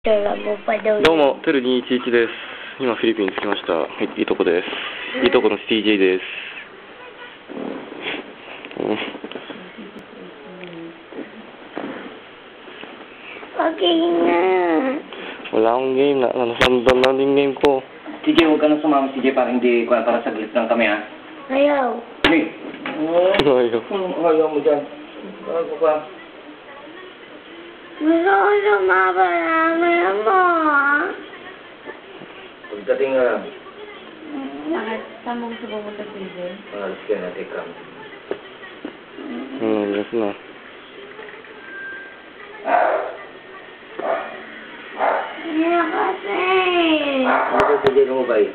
もパドどうも、テル211です。今フィリピンに着きました。はい、いとこです。いとこの CJ です。Okay na. Wala akong game na. Nasundan na yung game ko. Sige, huwag ka na sumama, sige, para hindi ko para saglit lang kami, ha? Ayaw. Sige. Ayaw. Ayaw mo dyan. Bago pa. Gusto ko sumama namin mo. Pagdating nga lang. Bakit? Saan mo gusto pumunta sa Brazil? Alas ka na, take come. Yes na. Hindi kasi. Ano ba sa dito mo ba eh?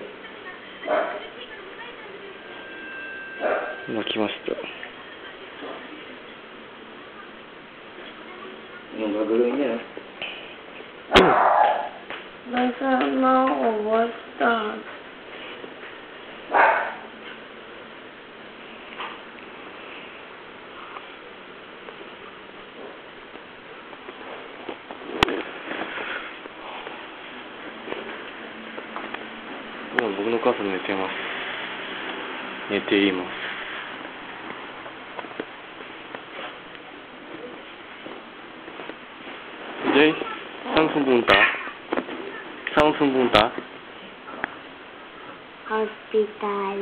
今来ました。 Yung gagawin niya, Masama ako, basta.今僕の母さん寝てます。寝ています。Jay, saan pumunta? Saan pumunta? Hospital.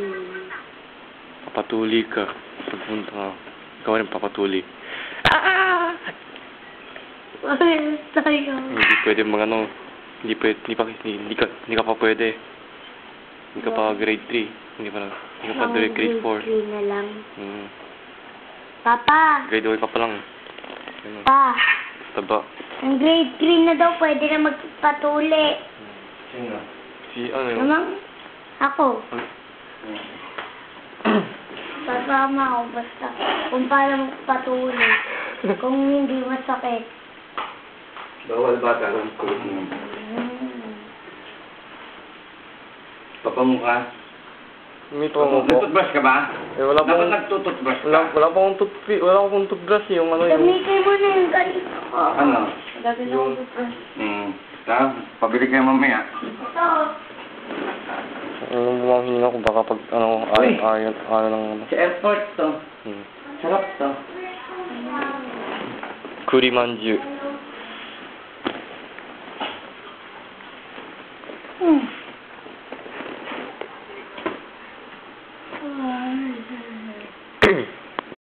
Papatuli ka. Pupunta ka. Ikaw rin papatuli. Ayos tayo. Hindi pwede magano. Hindi ka pa pwede. Hindi ka pa grade 3. Hindi ka pa grade 4. Grade 3 na lang. Hmm. Papa! Grade 1 ka pa lang. Ano? Pa! Taba. Ang grade 3 na daw, pwede na magpatuli. Sino? Si ano yun? Namang, ako. Sasama ako basta. Kung paano magpatuli. Kung hindi masakit. Bawal bata lang kulit mo. Papamukha. May pango po. Nagtutbrush ka ba? Eh, wala Dapat pong... nagtututbrush ka. Wala pong toothbrush yung ano yung... Gamitin mo na yung ganito ko. Ano? Dati na ako toothbrush. Pabili kayo mamaya. Ito. Ano mo ang hininga ko baka pag ano Uy! ano lang ano. Sa airport to. Hmm. Sarap to. Kurimanju.